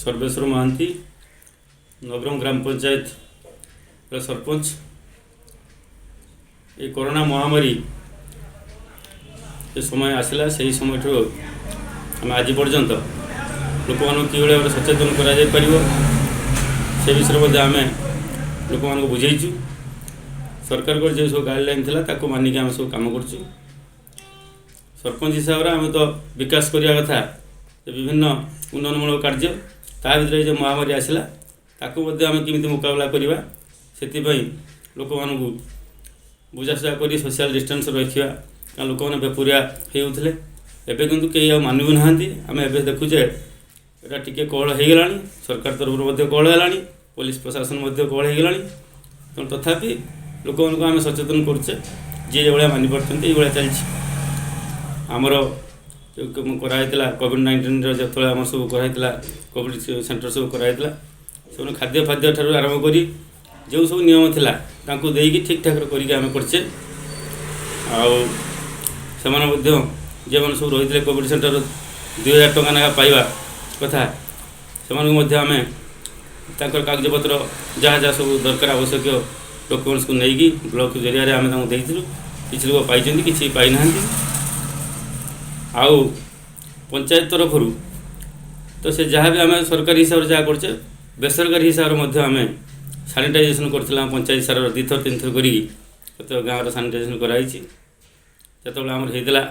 सर्वेश्वर महांती नगरम ग्राम पंचायत सरपंच। ये कोरोना महामारी ये समय आसला से समय आम आज पर्यंत लोक मानक कि भाव सचेतन कर विषय आम लोक मानक बुझेचु। सरकार को जो सब गाइडलाइन थिला ताको मानिक आम सब काम कर सरपंच हिसाब से आम तो विकास करने कथा विभिन्न उन्नयनमूलक कार्य ता भर जो महामारी आसला ताको आम केमी मुकाबला करवा से लोक मानू बुझाशुझा कर सोशल डिस्टेंस रखा कारण लोक मैंने बेपुरिया होते एवं कितु कई मानू ना आम ए देखुचे यहाँ टी कोहल हो गला सरकार तरफ कोहल है पुलिस प्रशासन कोहल हो गला तेणु तथापि लोक मानक आम सचेतन करुचे जी जो मानि पार्टी ये चलती आमर कराइला कोविड-19 जो आम सब कराइला कोविड सेंटर सब कराइला से खाद्य फाद्य ठार आरंभ कर जो सब नियम थिला तांको देकी ठीक ठाक करके आम करचे जो मैंने सब रही कोविड सेंटर 2000 टका ना पाइबा कथा से आम कागजपत्र जहाँ जहाँ सब दरकार आवश्यक डॉक्यूमेंट्स को लेकिन ब्लॉक जरिया आम देलु किसी लोग पाई किसी पाई ना आउ पंचायत तरफ तो से जहाँ भी आम सरकारी हिसाब से जहाँ करचे बेसरकारी हिसाब से आम सानिटाइजेशन करथिला पंचायत सार 2 थर 3 थर करी गाँव सानिटाइजेशन कराई जो आम होता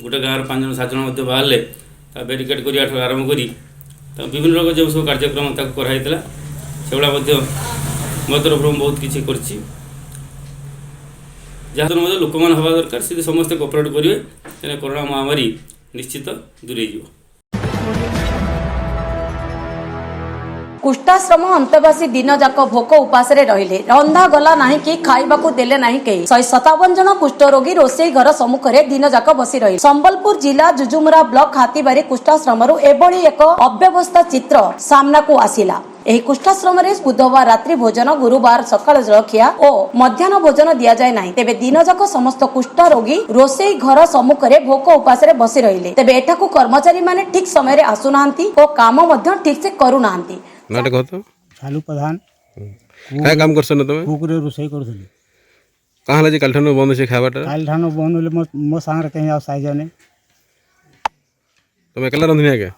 गोटे गाँव 5 जन 7 जन बाहर बैरिकेड कर आरंभ करी विभिन्न लोग जो सब कार्यक्रम कराई से मो तरफ बहुत किसी कर जहाँ लोक मैंने हवा दरकार से समस्ते कोअपरेट करेंगे कोरोना महामारी निश्चित दूरे जीव। कुष्ठाश्रम अंतवासी दिन जाक भोक उपास रहिले रंधा गला नहीं कि खाइबाकू देले नहीं कई 157 जन कुष्ठ रोगी रोषेई घर सम्मुखरे दिन जाक बसी रही। संबलपुर जिला जुजुमुरा ब्लॉक हाथीबारी कुष्ठाश्रम एभली एक अव्यवस्था चित्र सामना को आसिला। एही कुष्ठाश्रम बुधवार रात्रि भोजन गुरुवार सकाळ जलखिया और मध्याह्न भोजन दिया जाए नहीं। तेबे दिन जाक समस्त कुष्ठ रोगी रोषेई घर सम्मुखरे भोक उपास भसी रहिले। तेबे एठाकू कर्मचारी माने ठीक समय रे आसु नाहंती और काम मध्य ठीक से करू नाहंती। नाटक होतो चालू प्रधान काय काम करसन तमे कुकुरे रोषेई करथली कहाँ लजे कालठानो बंद से खाबाटा कालठानो बंद होले मो सांग कहीं आ साइ जाने तमे एकला रंधनिया के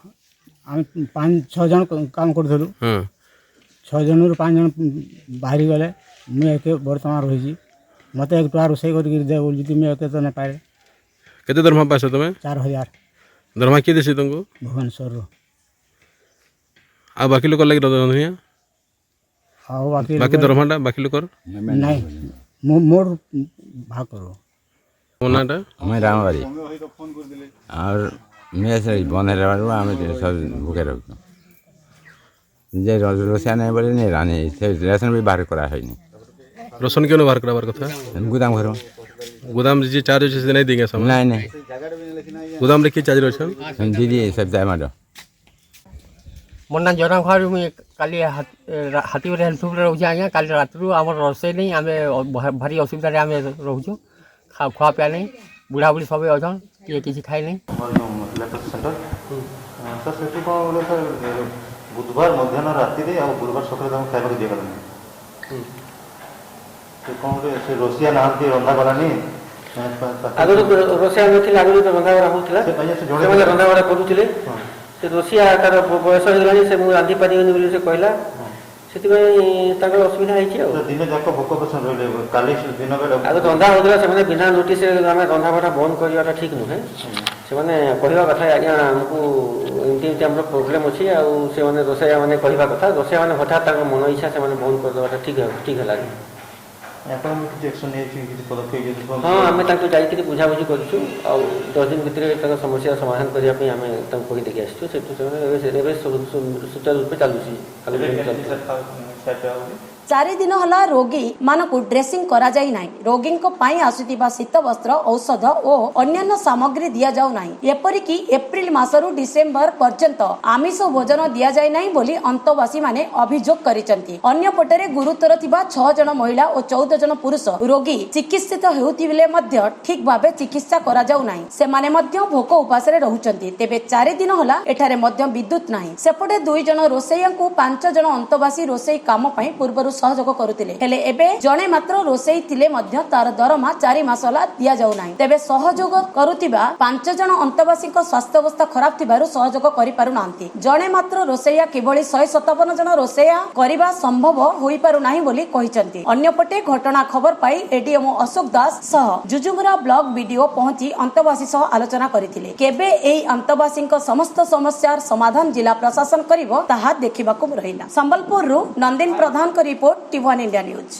हम 5-6 जन काम करथलु। हां 6 जन रु 5 जन बाहरी गले मैं एक वर्तमान रही मते एक टुआ रोषेई कर दे बोल जी मैं एक तो न पाए केते दरमा पास तमे 4000 दरमा के देसी तुमको भुवनेश्वर रो आ बाकी लोग लगे रंधनिया हां बाकी दरमाटा बाकी लोग नहीं मोर भाग करो कोनाटा मैं रामबारी और मैं से बने रहबार आम सब भूखे रहो जे रोसिया नहीं बोले नहीं रानी से रेशन भी बाहर करा है नहीं रोशन क्यों बाहर कराबार कथा गुदाम घर गोदाम जी चार्ज से नहीं देंगे सब नहीं गोदाम लिखी चार्ज रोशन दीदी सब जाए मारो मोर ना जरा घर मुझे काली हाथी हेल्पफुल रोचे आज्ञा काली रात आम रोषे नहीं आम भारी असुविधा आम रोचु खुआ पिया नहीं बुढ़ा बुढ़ी सब अच्छन किए किसी खाई नहीं बुधवार मध्याह्न राति गुरुवार सकाल खाइबा दिया से रोसिया ना रंधा गलानी आगु रोषिया नथिला आगु रंधा बड़ा होउथिला रंधा बड़ा करूथिले से रोषिया तार बयस होगलानी से मु रांधि पारिबनी बोली से कहला सेति असुविधा है दिन जाक भोक करसन रहले काली दिन बेला आगु रंधा होगला से बिना नोटिस आम रंधा बड़ा बंद करवाटा ठीक नुहे से कहवा कथा आज्ञा आमको एमती आम प्रोब्लेम अच्छी से रोषैया मैंने कहवा कथा रोषैया मैंने हठात मन इच्छा से बंद करदेटा ठीक है हाँ आम जाकि बुझाबुझी करूँ आ 10 दिन भितर समस्या समाधान करने आम कही देखी आसुँ सुचारू रूप चलुची चारि दिन हला रोगी मानकु ड्रेसिंग करा जाई नाही। रोगी को पाई आसुतिबा शीत वस्त्र औषध और अन्य सामग्री दिया जाऊ नाही। एपरिकी एप्रिल मासरू डिसेम्बर पर्यंत आमिष भोजन दिया जाय नाही बोली अंतवासी माने अभियोग करिसंती। अन्य पटरे गुरुतर थिबा 6 जन महिला और 14 जन पुरुष रोगी चिकित्सित हेउथिबेले मध्य ठीक भाबे चिकित्सा करा जाऊ नाही। सेमाने मध्य भोक उपास रे रहुचंती। तेबे 4 दिन होला एठारे मध्य विद्युत नाही। सेपटे 2 जन रोसैयांकु 5 जन अंतवासी रोसई काम पई पूर्वरु सहयोग करुतिले। हेले एबे जणे मात्र रोसई थिले मध्य तार दरमा 4 मास होला दिया जाऊ नाही। तेबे सहयोग करुतिबा 5 जन अंतवासी को स्वास्थ्य अवस्था खराब थिबारु सहयोग करि पारु नांती। जणे मात्र रोसैया केवली 157 जन रोसैया करिबा संभव होई पारु नाही बोली कहिसंती। अन्यपटे घटना खबर पाई एडीएम अशोक दास सह जुजुमुरा ब्लॉक वीडियो पहुंची अंतवासी सह आलोचना करिथिले। केबे एई अंतवासी समस्त समस्यार समाधान जिला प्रशासन करिवो ताहा देखिबाकू रहिला। संबलपुर रु नंदिन प्रधान को रिपोर्ट टीवन इंडिया न्यूज।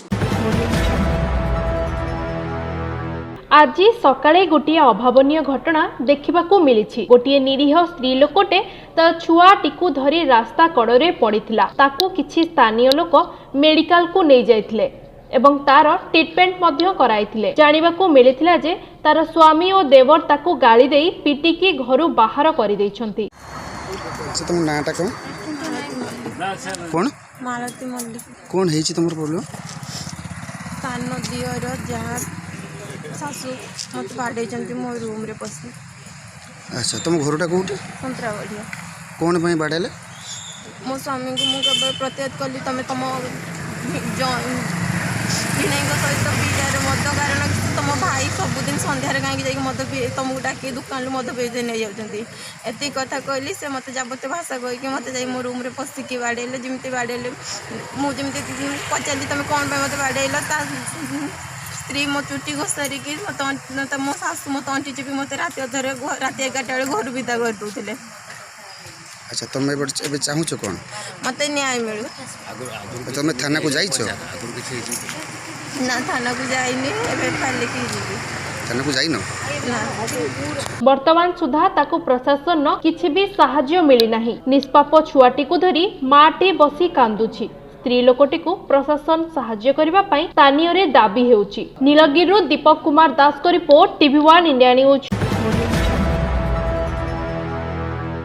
आज सकाळे गोटे अभावनीय घटना देखिबाकू मिलिछि। गोटे निरीह स्त्री लोकटे ता छुआटीकू धरी रास्ता कड़े पड़िथिला। ताकू किछि स्थानीय लोक मेडिकल को नै जाइथिले एवं तार ट्रीटमेंट मध्य कराइथिले। जानिबाकू मिलिथिला जे तार स्वामी और देवर ताकू गाड़ी देई पिटिकी घरु बाहर करि दैछंती। अच्छा तुम नाटा कौन कौन मालती मल्लिक कौन है तुम बोलो सान दियर जहाँ शाशु मत बाड़े मो रूम रे पसी। अच्छा तुम घरटा कौटी संतरावड़िया कौन पे बाड़े मो स्वामी को मुझे प्रत्यात कली तुम तुम भिणई सहित पीटार मद कारण तुम भाई सबुदिन सन्धार कहीं मद तुमको डाक दुकान मद पी नहीं जाती। एति कथा कहली से मत जाबत भाषा कहीकि मत जा मो रूम रे पशिकी बाड़ेले जमी बाड़ेले मुझे पचारि तुम कौन मत बाड़ेल स्त्री मो चुटी घोषारिकी मत मो शाशु मत अंटी चिपी मत रात अधर रात 11टा बेले घर विदा कर दूसरे। अच्छा तुम चाहूच कौन मत न्याय मिलू। तुम थाना को जाइछ ना थाना को जाइनी एबे खाली की जीवी थाना को जाइनो ना। वर्तमान सुधा ताकू प्रशासन किछि भी साहाय्य मिली नाही। निष्पाप छुआटी को धरी माटी बसी कांदुछि। स्त्री लोकटी को प्रशासन साहाय्य करिबा पई स्थानीय रे दाबी हेउछि। नीलगिरी दीपक कुमार दास को report TV one India news.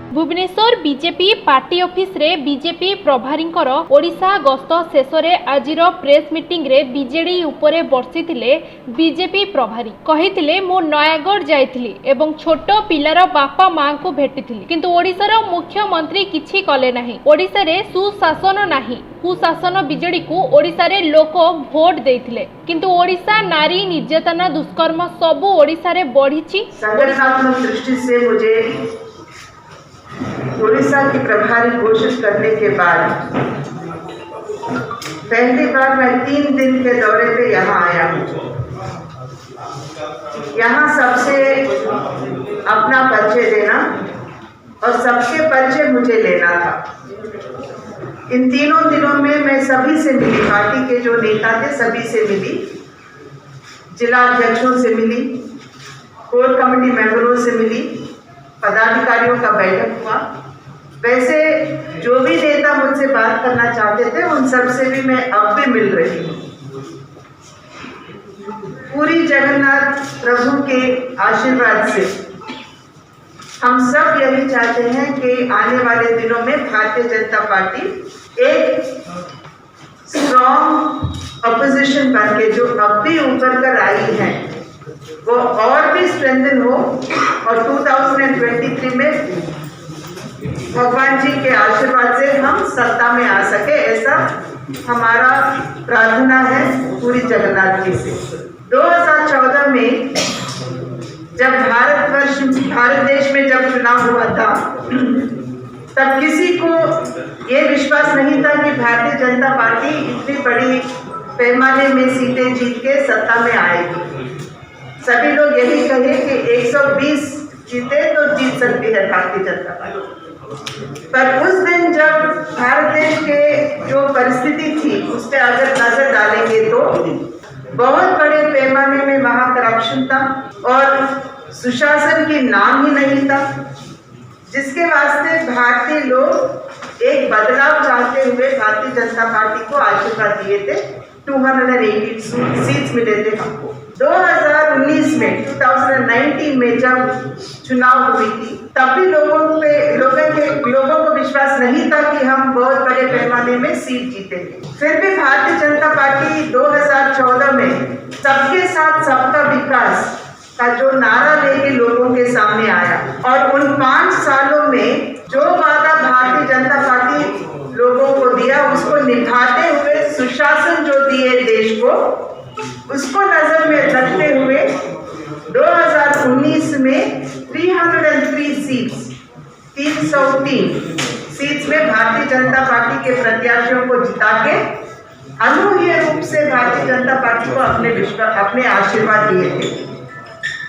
Bhubaneswar BJP party office रे बीजेपी प्रभारींकर ओडिशा गस्त शेष रे आजिर प्रेस मीटिंग रे बीजेडी उपरे बर्षिथिले बीजेपी प्रभारी कहिथिले मो नयागढ़ जाइथिली एवं छोट पिलार बापा मां को भेटिथिली किंतु ओडिशार मुख्यमंत्री किछि कले नाही। ओडिशा रे सुशासन नाही। कुशासन बीजेडी को ओडिशा रे लोक भोट देइथिले किंतु ओडिशा नारी निर्यातना दुष्कर्म सबु ओडिशा रे बढ़िछि। संगठनात्मक दृष्टि से मुझे उड़ीसा की प्रभारी घोषित करने के बाद पहली बार मैं 3 दिन के दौरे पे यहाँ आया हूँ। यहाँ सबसे अपना परिचय देना और सबके परिचय मुझे लेना था। इन 3 दिनों में मैं सभी से मिली, पार्टी के जो नेता थे सभी से मिली, जिला अध्यक्षों से मिली, कोर कमेटी मेंबरों से मिली, पदाधिकारियों का बैठक हुआ। वैसे जो भी नेता मुझसे बात करना चाहते थे उन सब से भी मैं अब भी मिल रही हूँ। पूरी जगन्नाथ प्रभु के आशीर्वाद से हम सब यही चाहते हैं कि आने वाले दिनों में भारतीय जनता पार्टी एक स्ट्रॉन्ग अपोजिशन बन के जो अब भी उभर कर आई है वो और भी स्ट्रेंथन हो और 2023 में भगवान जी के आशीर्वाद से हम सत्ता में आ सके, ऐसा हमारा प्रार्थना है पूरी जगन्नाथ जी से। 2014 में जब भारत देश में जब चुनाव हुआ था तब किसी को ये विश्वास नहीं था कि भारतीय जनता पार्टी इतनी बड़ी पैमाने में सीटें जीत के सत्ता में आएगी। सभी लोग यही कहे कि 120 जीते तो जीत सकती है भारतीय जनता पार्टी। पर उस दिन जब भारत देश के जो परिस्थिति थी उस पर अगर नजर डालेंगे तो बहुत बड़े पैमाने में वहाँ करप्शन था और सुशासन की नाम ही नहीं था, जिसके वास्ते भारतीय लोग एक बदलाव चाहते हुए भारतीय जनता पार्टी को आशीर्वाद दिए थे। 280 सीट्स मिले थे हमको। 2019 में 2019 में जब चुनाव हुई थी तब भी लोगों को विश्वास नहीं था कि हम बहुत बड़े पैमाने में सीट जीतेंगे। फिर भी भारतीय जनता पार्टी 2014 में सबके साथ सबका विकास का जो नारा लेके लोगों के सामने आया और उन 5 सालों में जो वादा भारतीय जनता पार्टी लोगों को दिया उसको निभाते हुए सुशासन जो दिए देश को उसको नजर में रखते हुए 2019 में 303 सीट्स में भारतीय जनता पार्टी के प्रत्याशियों को जिता के अनूठे रूप से भारतीय जनता पार्टी को अपने आशीर्वाद दिए थे।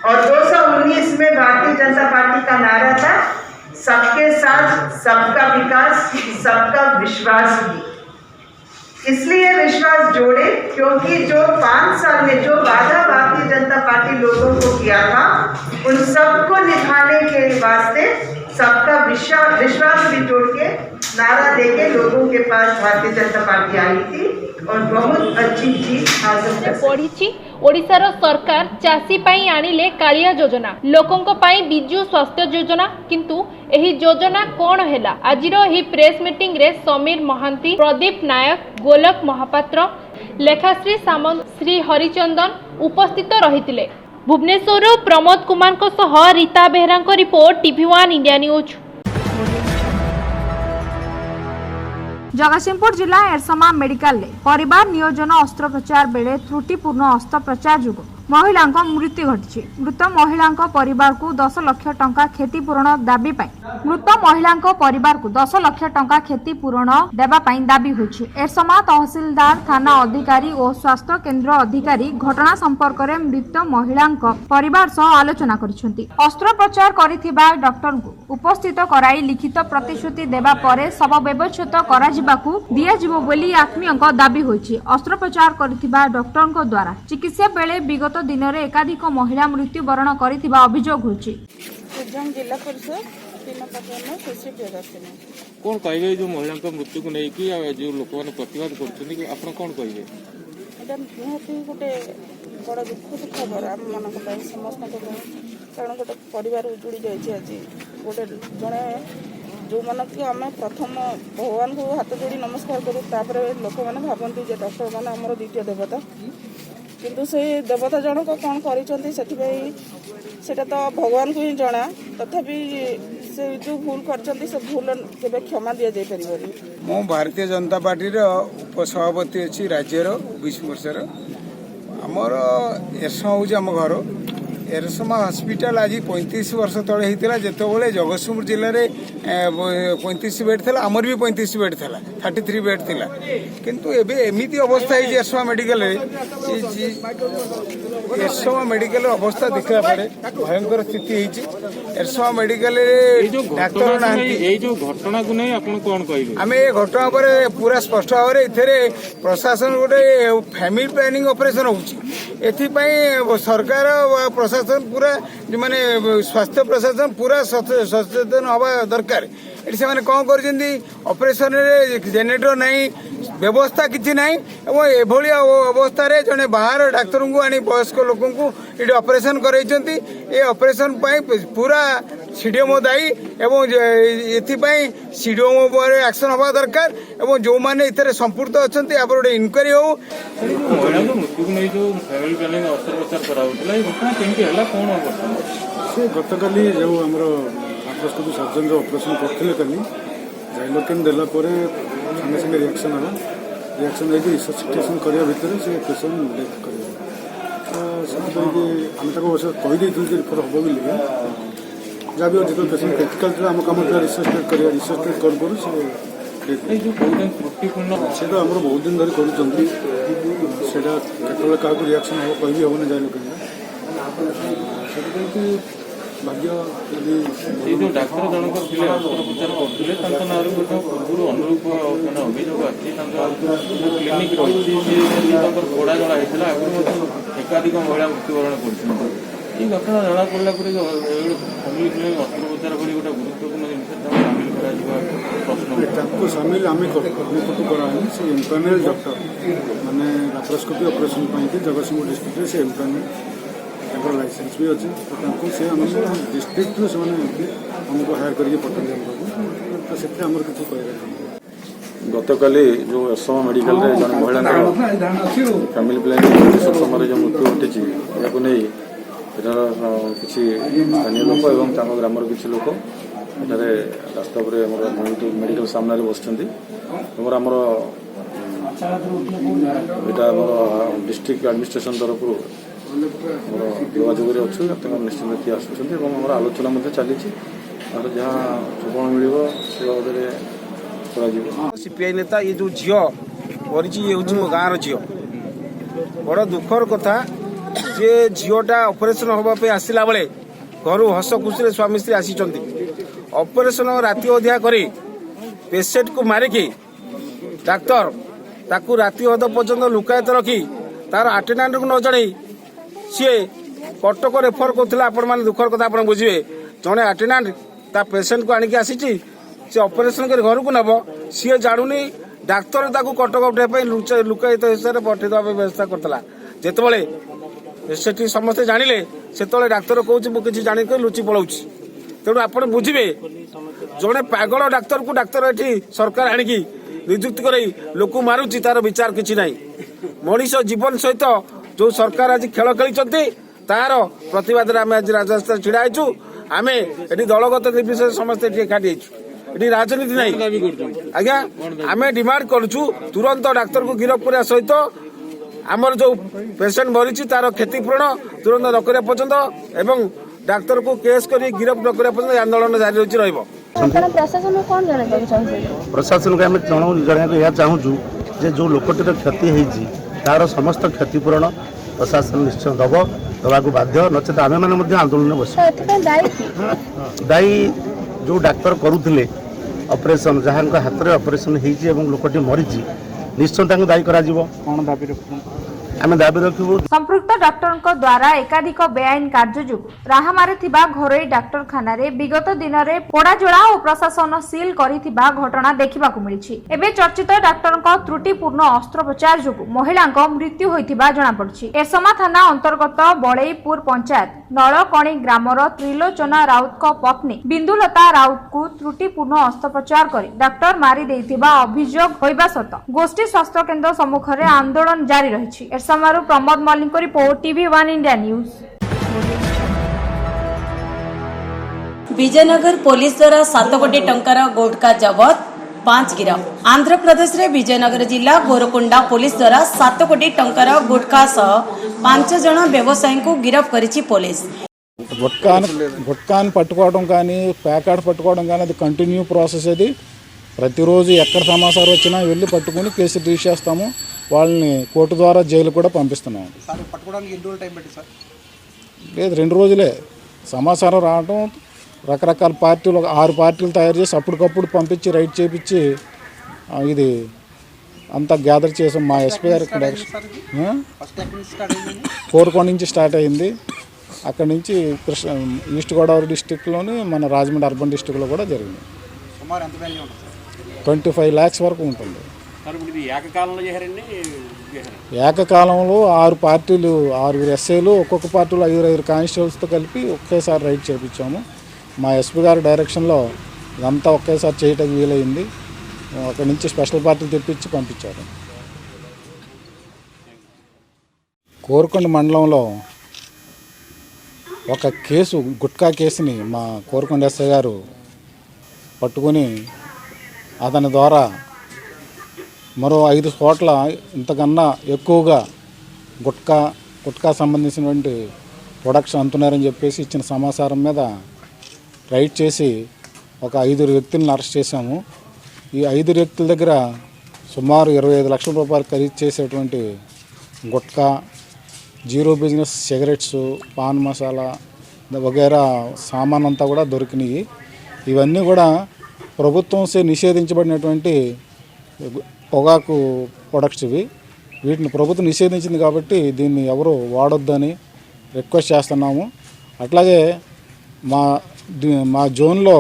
और 219 में भारतीय जनता पार्टी का नारा था सबके साथ सबका विकास, सबका विश्वास भी। इसलिए विश्वास जोड़े क्योंकि जो 5 साल में जो वादा भारतीय जनता पार्टी लोगों को किया था उन सबको निभाने के वास्ते सबका विश्वास भी जोड़ के नारा देके लोगों के पास भारतीय जनता पार्टी आई थी और बहुत अच्छी जीत हासिल कर पढ़ी। ओडिशार सरकार चाषी पाई आनिले कालिया योजना, लोकों पाई बिजु स्वास्थ्य योजना, किंतु एही योजना कौन हैला? आजिर एही प्रेस मीटिंग रे समीर महांती, प्रदीप नायक, गोलक महापात्र, लेखाश्री सामंत, श्री हरिचंदन उपस्थित रहितिले। भुवनेश्वर प्रमोद कुमार को सह रीता बेहरा को report TV1 India news. Jagatsinghpur जिला एरसमा मेडिकल परिवार नियोजन अस्त्रोपचार बेले त्रुटिपूर्ण अस्त्रोपचार जुगु महिला मृत्यु घटी। मृत महिला परिवार को 10 लाख टंका क्षतिपूरण दाबी मृत महिला परिवार को 10 लाख टंका क्षतिपूरण देवा दाबी होछि। एरसमा तहसीलदार, थाना अधिकारी और स्वास्थ्य केन्द्र अधिकारी घटना संपर्क में मृत महिला परिवार सह आलोचना करिसेंती। अस्त्रोपचार करिथिबा डॉक्टर को उपस्थित कराई लिखित प्रतिश्रुति देवा परे शव व्यवस्थित कराजिबाकू दियाजिबो बोली आत्मीयଙ୍କ दाबी होछि। अस्त्रोपचार करिथिबा डॉक्टर द्वारा चिकित्सा बेले विगत दिन में एकाधिक महिला मृत्युवरण करिथिबा अभियोग होछि। जिला परिषद कौन कहे जो महिला मृत्यु को लेकिन जो लोक मैंने प्रतिवाद कर कौन कहे? निहती गोटे बड़ दुखद खबर आम मान समस्त कारण गोटे परिवार उजुड़ी जाइए। आज गोटे जड़े जो मन कि आम प्रथम भगवान को हाथ जोड़ी नमस्कार करूँ लोक मैंने भावती जे डॉक्टर मैंने आमर द्वितीय देवता, किंतु से देवता जनक कौन करता तो भगवान को ही जना। तथापि से जो भूल कर से भूल के क्षमा दि जापर। मो भारतीय जनता पार्टी उपसभापति अच्छी राज्यर 20 वर्षर आमर एरसमा हूँ आम घर। एरसमा हस्पिटाल आज 35 वर्ष तले होता जिते जगतसिंहपुर जिले में 35 बेड था, आमर भी 35 बेड था, 33 बेड था। किंतु एबे एमिति अवस्था है एरसमा मेडिकल एरसमा मेडिकल अवस्था देखा पर भयंकर स्थिति है। एरसमा मेडिकल डाक्तर ना जो घटना को नहीं आपन कौन कहिबे? आम ए घटना पर पूरा स्पष्ट भाव में इथे प्रशासन गोटे फैमिली प्लानिंग ऑपरेशन हो सरकार प्रशासन पूरा जो माने स्वास्थ्य प्रशासन पूरा सचेतन हवा दरकार। से मैंने कौन कर ऑपरेशन जेनेटर नहीं, व्यवस्था किसी ना एभली अवस्था जड़े बाहर डाक्तर को आनी वयस्क लोक ये ऑपरेशन कर ऑपरेशन पूरा सीडीएमओ दायी एवं सीडीएमओ पर एक्शन हवा दरकार और जो मैंने इतने संपुक्त अच्छा आप गोटे इनक्वारी हो। गतकाली जो आम प्रस्तुत सर्जन ऑपरेशन करते कल जाइलोकेन देला संगे संगे रिएक्शन है रिएक्शन है रिससिटेशन करने भितर से पेशेंट डेथ कर आम कहीदे रिफर हम बोली जहाँ भी जो पेशेंट क्रिटिकाल था आम कम रिसर्च रिसर्च करूँ से तो आम बहुत दिन धरी करा क्या रिएक्शन हम कही हेन जाइलोकेन भाग्य जो डाक्तर जनक अस्त्रोपचार करते पूर्व अनुरूप मैंने अभियोग क्लिनिक रही पोड़ा जड़ा होता आगे एकाधिक महिला मृत्युवरण कर घटना जना पड़ा फैमिली क्लिनिक अस्त्रोपचार कर गोटे गुरुत्वपूर्ण जिन सामिल ତାକୁ ସାମିଲ ଆମେ କୋଟି କରାହେନି ସେ ଏମ୍ପାନେଲ୍ ଡକ୍ଟର ମାନେ ଲାପ୍ରୋସ୍କୋପି ଅପରେସନ୍ ପାଇଁକି ଜଗତସିଂହପୁର ଡିଷ୍ଟ୍ରିକ୍ଟରେ ସେ ଏମ୍ପାନେଲ୍ ତାଙ୍କର ଲାଇସେନ୍ସ ବି ଅଛି ତ ତାଙ୍କୁ ସେ ଆମ ଡିଷ୍ଟ୍ରିକ୍ଟରୁ ସେମାନେ ଆମକୁ ହାୟାର କରିକି ପଠାନ୍ତି ଆମକୁ ତ ସେଥିରେ ଆମର କିଛି କହିବାର ନାହିଁ। ଗତକାଲି ଯେଉଁ ଏସମ ମେଡ଼ିକାଲରେ ଜଣେ ମହିଳାଙ୍କର ଫ୍ୟାମିଲି ପ୍ଲାନିଂ ସମୟରେ ଯେଉଁ ମୃତ୍ୟୁ ଘଟିଛି ଏହାକୁ ନେଇ ଏଠାର କିଛି ସ୍ଥାନୀୟ ଲୋକ ଏବଂ ତାଙ୍କ ଗ୍ରାମର କିଛି ଲୋକ ଏଠାରେ ରାସ୍ତା ଉପରେ ଆମର ମେଡ଼ିକାଲ ସାମ୍ନାରେ ବସିଛନ୍ତି ଏବଂ ଆମର ଏଇଟା ଆମର ଡିଷ୍ଟ୍ରିକ୍ଟ ଆଡମିନିଷ୍ଟ୍ରେସନ ତରଫରୁ ଆମର ଯୋଗାଯୋଗରେ ଅଛୁ ତାଙ୍କ ନିଶ୍ଚିନ୍ତ କିଏ ଆସୁଛନ୍ତି ଏବଂ ଆମର ଆଲୋଚନା ମଧ୍ୟ ଚାଲିଛି ତାର ଯାହା ସୁଫଳ ମିଳିବ ସେ ବାବଦରେ କରାଯିବ। सीपीआई नेता ये जो झील मरी ये हूँ मो गाँव झील बड़ दुखर कथा जे झीलटा ऑपरेशन होगापी आसला बेले घर हस खुशी स्वामी स्त्री आसी ऑपरेशन राति अधिया करे पेसेंट को मारिकी डाक्तर ताकू राति अध पर्यंत लुकायत रखी तार अटेंडेंट को न जन सी कटक रेफर करूला आपण मैंने दुखर कथा आप बुझे जड़े अटेंडेंट ता पेसेंट को आणिक आसी से ऑपरेशन कर घर को नब सी जाणुनी डाक्तर ताकू कटक उठाई लुकायित हिसाब से पठेदा व्यवस्था करता जितेबाला से समस्ते जानिले से डाक्तर कौच मुझे जाणिक लुचि पलाऊँ तेणु आप बुझे जड़े पागल डाक्तर को डाक्तर ये सरकार आणिकी नियुक्ति कर लोक मारुची तार विचार किसी ना मनीष जीवन सहित जो सरकार आज खेल खेली तार प्रतिवाद आम आज राजरास्ता ढड़ा होचु आम ये दलगत निर्विशेष समस्ते एकाठी ये राजनीति ना आज्ञा आम डिमांड करुचु तुरंत डाक्तर को गिरफ्त करने सहित आमर जो पेसेंट मरी तार क्षतिपूरण तुरंत न करा पर्यंत एवं डाक्तर को केस कर गिरफ्त न करा पर्यंत आंदोलन जारी रही प्रशासन को आम जनवाक चाहूँ जे जो लोकटर क्षति होती तार समस्त क्षतिपूरण प्रशासन निश्चय दब दवाक बाध्य नचेत आम मैंने आंदोलन बस दायी जो डाक्तर करुले ऑपरेशन जहाँ हाथ में ऑपरेशन होती लोकटी मरी निश्चय दायी करा कौन दाबी आम दाबी रखू संपृक्त डॉक्टर द्वारा एकाधिक बेआईन कार्य जो राहामारे थिबा घरोई डाक्तरखाना रे विगत दिन में पोड़ाजोड़ा और प्रशासन सील करिथिबा घटना देखा मिली। एवं चर्चित डॉक्टर त्रुटिपूर्ण अस्त्रोपचार जो महिला मृत्यु होइथिबा जणा पड़छि। एरसमा थाना अंतर्गत बड़ईपुर पंचायत नलकणी ग्रामर त्रिलोचना राउत को पत्नी बिंदुलता राउत को त्रुटिपूर्ण अस्त्रोपचार करी डॉक्टर मारी देइथिबा अभियोग होइबा सत गोष्ठी स्वास्थ्य केन्द्र सम्मुख में आंदोलन जारी रही। समारोह Pramod Mallick report TV1 India news. Vijaynagar police द्वारा 7 कोटी टंकार गुटखा जबत 5 गिरफ। आंध्र प्रदेश रे विजयनगर जिला गोरकुंडा पुलिस द्वारा 7 कोटी टंकार गुटखा सह 5 जन व्यवसायी को गिरफ करिछि पुलिस। గుట్కాను పట్టుకోవడం కానీ ప్యాకెట్ పట్టుకోవడం కానీ అది కంటిన్యూ ప్రాసెస్ అది ప్రతిరోజు ఎక్కడ సమాచారం వచ్చినా వెళ్ళి పట్టుకుని కేసు తీసేస్తాము వాళ్ళని కోర్టు ద్వారా జైలు కూడా పంపిస్తున్నాము లేదు 2 రోజులే సమాచారం రావడం రకరకాల పార్టీలు 6 పార్టీలు తయారు చేసి అప్పటికప్పుడు పంపించి రైడ్ చేయించి ఇది అంతా గ్యాదర్ చేసాం మా ఎస్పీ గారు కోరుకొండ నుంచి స్టార్ట్ అయింది అక్కడి నుంచి ఈస్ట్ గోదావరి డిస్టిక్లోని మన రాజమండ్రి అర్బన్ డిస్టిక్లో కూడా జరిగింది 25 lakhs వరకు ఉంటుంది ఏకకాలంలో 6 పార్టీలు 6 ఎస్ఐలు ఒక్కొక్క పార్టీలో 5 కానిస్టేబుల్స్తో కలిపి ఒకేసారి రైడ్ చేయించాము మా ఎస్పీ గారి డైరెక్షన్లో ఇదంతా ఒకేసారి చేయటం వీలైంది అక్కడి నుంచి స్పెషల్ పార్టీలు తెప్పించి పంపించారు కోరుకొండ మండలంలో ఒక కేసు గుట్కా కేసుని మా కోరుకొండ ఎస్ఐ గారు పట్టుకొని అతని ద్వారా మరో 5 చోట్ల ఇంతకన్నా ఎక్కువగా గుట్కా సంబంధించినటువంటి ప్రొడక్షన్ అంటున్నారని చెప్పేసి ఇచ్చిన సమాచారం మీద రైడ్ చేసి ఒక 5 వ్యక్తులను అరెస్ట్ చేశాము ఈ 5 వ్యక్తుల దగ్గర సుమారు 25 లక్షల రూపాయలు ఖరీదు చేసేటువంటి gutka zero business cigarettes pan masala వగైరా సామాన్ అంతా కూడా దొరికినాయి ఇవన్నీ కూడా ప్రభుత్వం నిషేధించబడినటువంటి పొగాకు ప్రొడక్ట్స్ ఇవి వీటిని ప్రభుత్వం నిషేధించింది కాబట్టి దీన్ని ఎవరు వాడొద్దని రిక్వెస్ట్ చేస్తున్నాము అట్లాగే మా జోన్లో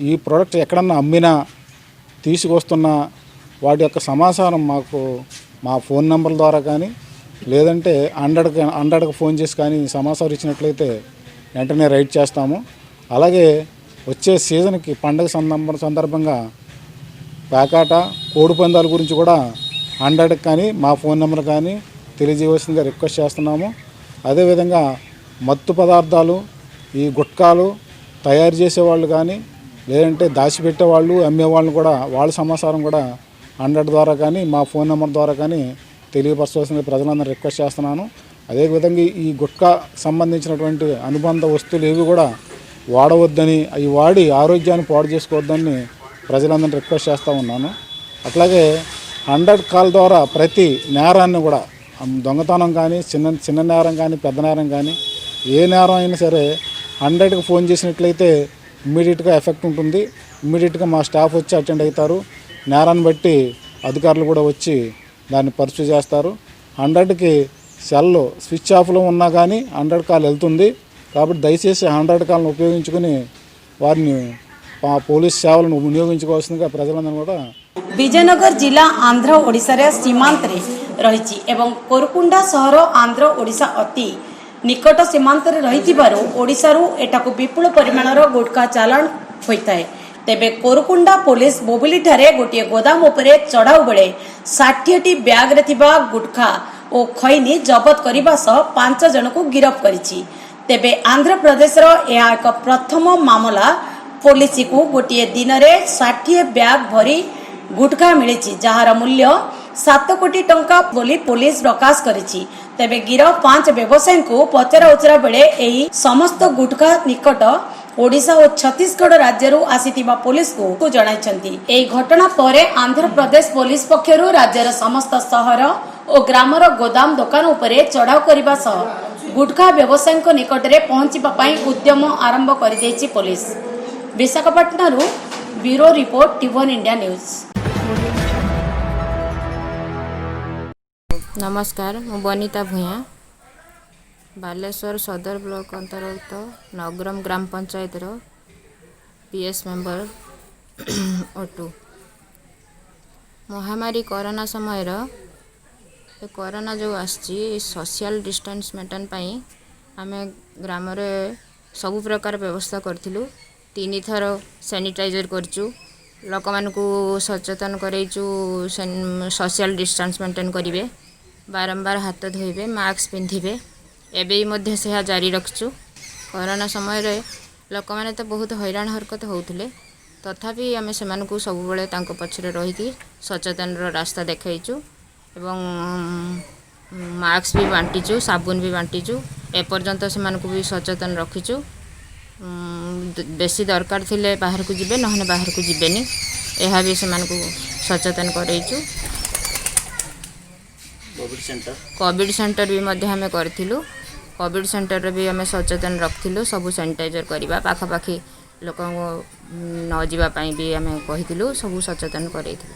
ఈ ప్రోడక్ట్ ఎక్కడన్నా అమ్మినా తీసుకొస్తున్నా వాటి యొక్క సమాచారం మాకు మా ఫోన్ నెంబర్ల ద్వారా కానీ లేదంటే 100కి ఫోన్ చేసి కానీ సమాచారం ఇచ్చినట్లయితే వెంటనే రైడ్ చేస్తాము. అలాగే వచ్చే సీజన్కి పండగ సందర్భంగా పేకాట కోడి పందాల గురించి కూడా 100కి కానీ మా ఫోన్ నెంబర్ కానీ తెలియజేయవలసిందిగా రిక్వెస్ట్ చేస్తున్నాము. అదేవిధంగా మత్తు పదార్థాలు ఈ గుట్కాలు తయారు చేసేవాళ్ళు కానీ లేదంటే దాచిపెట్టేవాళ్ళు అమ్మేవాళ్ళు కూడా వాళ్ళ సమాచారం కూడా 100 ద్వారా కానీ మా ఫోన్ నెంబర్ ద్వారా కానీ తెలియపరచవలసిందిగా ప్రజలందరూ రిక్వెస్ట్ చేస్తున్నాను. అదేవిధంగా ఈ గుట్కా సంబంధించినటువంటి అనుబంధ వస్తువులు ఏవి కూడా వాడవద్దని అవి వాడి ఆరోగ్యాన్ని పాడు చేసుకోవద్దని ప్రజలందరినీ రిక్వెస్ట్ చేస్తూ ఉన్నాను. అట్లాగే 100 కాల్ ద్వారా ప్రతి నేరాన్ని కూడా దొంగతనం కానీ చిన్న నేరం కానీ పెద్ద నేరం కానీ ఏ నేరం అయినా సరే 100కి ఫోన్ చేసినట్లయితే ఇమ్మీడియట్గా ఎఫెక్ట్ ఉంటుంది. ఇమ్మీడియట్గా మా స్టాఫ్ వచ్చి అటెండ్ అవుతారు. నేరాన్ని బట్టి అధికారులు కూడా వచ్చి దాన్ని పర్సూ చేస్తారు. 100కి సెల్ స్విచ్ ఆఫ్లో ఉన్నా కానీ 100 కాల్ వెళ్తుంది. కాబట్టి దయచేసి 100 కాల్ను ఉపయోగించుకుని వారిని పోలీస్ సేవలను వినియోగించుకోవాల్సిందిగా ప్రజలందరూ కూడా विजयनगर जिला आंध्र ओडिशा रे सीमांत रे रहिछि एवं कोरकुंडा सहर आंध्र ओडिशा अति निकट सीमांत रे रहिथिबारु ओडिशारु एटाकु विपुल परिमाणर गुटखा चालान होइताय. तेबे कोरकुंडा पुलिस बोबिली ठारे गोटिए गोदाम उपरे चढ़ाऊ बेले 60टी ब्याग रे थिबा गुटखा ओ खैनी जबत करिबा सह 5 जनकु गिरफ करिछि. तेबे आंध्र प्रदेश रो एहा एक प्रथम मामला पुलिस को गोटिए दिन रे 60 ब्याग भरी गुटखा मिली जार मूल्य 7 कोटी टंका बोली पुलिस प्रकाश करिछि. तेबे गिरफ 5 व्यवसायी को पचरा उचरा बेले एही समस्त गुटखा निकट ओडिशा और छत्तीसगढ़ राज्यरू आसीथिबा पुलिस को जणाइछन्ति. एही घटना परे आंध्र प्रदेश पुलिस पक्षरु राज्यर समस्त सहर और ग्रामर गोदाम दुकान उपरे चढ़ाऊ करबा सह गुटखा व्यवसायी निकट रे पहुंचबा पई उद्यम आरंभ करि दैछि पुलिस. विशाखापट्टनम ब्यूरो रिपोर्ट टी1 इंडिया न्यूज. नमस्कार मु बनिता भूया बालेश्वर सदर ब्लॉक अंतर्गत नगरम ग्राम पंचायत पीएस मेंबर ओटू. महामारी कोरोना समय कोरोना जो आसी सोशल डिस्टेंस मेंटेन पाई आमे ग्राम रे सब प्रकार व्यवस्था करथिलु. 3 थर सैनिटाइजर करचु लोक मानकु सचेतन करैचु सोशल डिस्टेंस मेंटेन करिवे बारंबार हाथ धोइबे मास्क पिंधिबे एबे मध्य से जारी रखचु. कोरोना समय रे लोक माने तो बहुत हैरान हरकत होउथिले तथापि आमे सेमानकु सब बेले तांको पछरे रहिकी सचेतन रास्ता देखैचु एवं मास्क भी बांटीचु साबुन भी बांटीचु एपर्यंत सेमानकु भी सचेतन रखिचु. बेसी दरकार थिले बाहर को जिबे नहने बाहर को जिबेनी एहा भी सेमानकु सचेतन करैचु. कोविड सेंटर भी मध्य हमें करथिलु. कोविड सेंटर भी हमें सचेतन रखथिलु सब सैनिटाइजर करबा पाखापाखि लोक न जीवा पई भी हमें कहिथिलु सब सचेतन करैथिलु.